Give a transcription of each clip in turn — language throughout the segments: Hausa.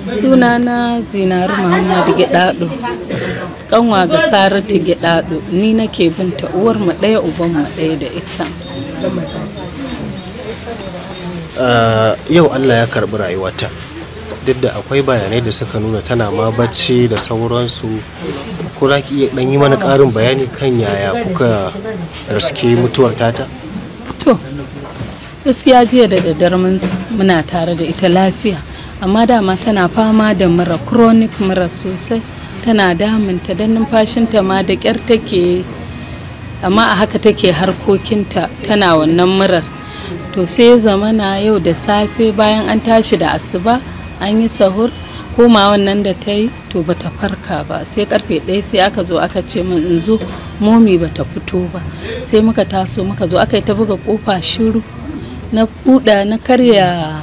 Sunana Zinar Muhammad Gidado, kanwa ga Saratu Gidado. Ni nake binta, uwar mu ɗaya uban mu ɗaya da ita. Yau Allah ya karbi rayuwarta, duk da akwai bayanai da suka nuna tana ma bacci da sauransu. Ko za ki iya ɗan yi mana ƙarin bayani kan yaya kuka raske mutuwar tata? To, gaskiya jiya da daddare muna tare da ita lafiya, amma dama tana fama da mura, chronic mura sosai, tana damunta don numfashinta ma da ƙyar take, amma a haka take harkokinta, tana wannan murar. To sai zamana yau da safe bayan an tashi da asuba an yi sahur, koma wannan da ta yi to bata farka ba, sai karfe 1 sai aka zo aka ce min in zo, momi bata fito ba. Sai muka taso muka zo aka yi ta buga kofa shiru, na buɗa na karya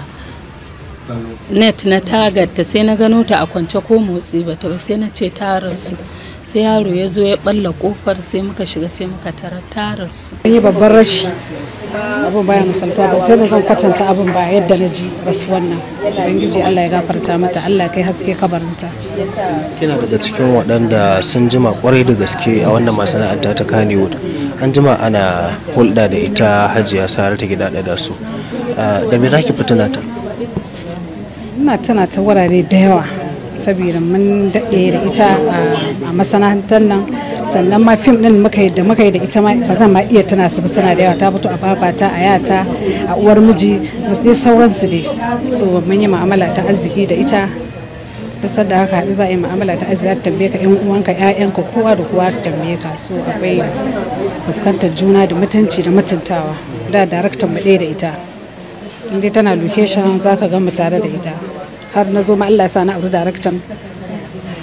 net na tagarta, sai na gano ta a kwance ko motsi bata ba, sai na ce ta rasu. Sai yaro ya zo ya balla kofar, sai muka shiga sai muka tara ta rasu. Yi babban rashi, abin baya misaltuwa ba, sai da zan kwatanta abin ba yadda na ji rasu wannan. Ubangiji Allah ya gafarta mata, Allah kai haske kabarinta. Kina daga cikin waɗanda sun jima kwarai da gaske a wannan masana'anta ta Kannywood. An jima ana hulɗa da ita Hajiya Saratu Gidado da su. Da me zaki fitina ta? Ina tana ta wurare da yawa, saboda mun daɗe da ita a masana'antar nan, sannan ma fim ɗin muka yi da ita ma ba zan ma iya tana su suna da yawa. Ta fito a babata, a yata, a uwar miji da sai sauransu dai. So mun yi mu'amala ta arziki da ita, da sadda haka haɗu za a yi mu'amala ta arziki, ta tambaye ka ƴan uwanka, ƴaƴanka, kowa da kowa ta tambaye ka. So akwai fuskantar juna da mutunci da mutuntawa. Da daraktan mu ɗaya da ita, inda tana location za ka ga mu tare da ita. Har na zo ma Allah ya sa na auri daraktan,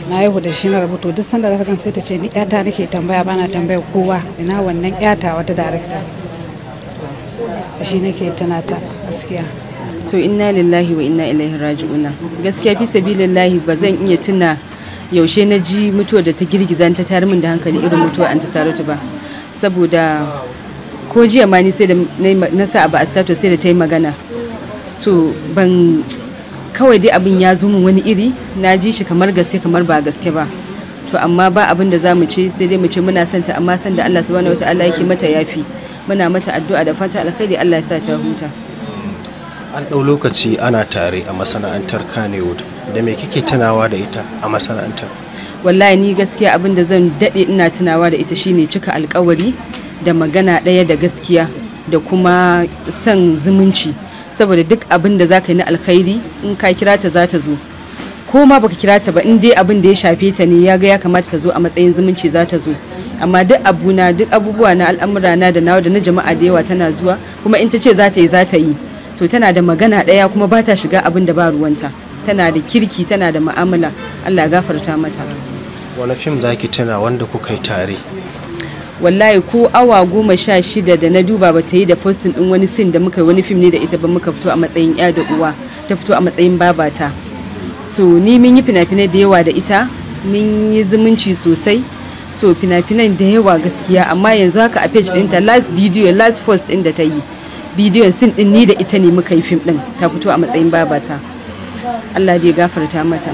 na haihu da shi na rubuto. Duk sanda daraktan sai ta ce ni ƴata nake tambaya, bana tambayar kowa, ina wannan ƴata wata darakta, da shi nake tunata gaskiya. To inna lillahi wa inna ilaihi raji'una. Gaskiya fi sabilillahi ba zan iya tuna yaushe na ji mutuwar da ta girgiza ta tayar min da hankali irin mutuwar Anty Saratu ba, saboda ko jiya ma ni sai da na sa abu a status sai da ta yi magana. To ban, kawai dai abin ya zo min wani iri, na ji shi kamar gaske kamar ba gaske ba. To amma ba abin da za mu ce, sai dai mu ce muna son ta, amma san da Allah subhanahu wataala yake mata yafi. Muna mata addu'a da fata alkhairi, Allah ya sa ta huta. An ɗau lokaci ana tare a masana'antar Kannywood, da me kike tunawa da ita a masana'antar? Wallahi ni gaskiya abin da zan daɗe ina tunawa da ita shine cika alkawari da magana ɗaya da gaskiya da kuma son zumunci. Saboda duk abin da zaka yi na alkhairi, in ka kira ta za ta zo, ko ma baka kira ta ba, in dai abin da ya shafe ta ne ya ga ya kamata ta zo a matsayin zumunci za ta zo. Amma duk abubuwa na al'amura na da nawa da na jama'a da yawa tana zuwa, kuma in ta ce za ta yi. To tana da magana ɗaya kuma ba ta shiga abin da ba ruwanta, tana da kirki, tana da mu'amala. Allah ya gafarta mata. Wani fim zaki tuna wanda kuka yi tare? Wallahi ko awa 16 da na duba ba ta yi da postin din wani sin da muka yi wani fim ne da ita ba, muka fito a matsayin ya da uwa, ta fito a matsayin babata. So ni mun yi fina-finai da yawa da ita, mun yi zumunci sosai. To fina-finan da yawa gaskiya, amma yanzu haka a page ɗinta last post ɗin da ta yi, bidiyon sin ɗin ni da ita ne muka yi fim ɗin, ta fito a matsayin babata. Allah dai ya gafarta mata.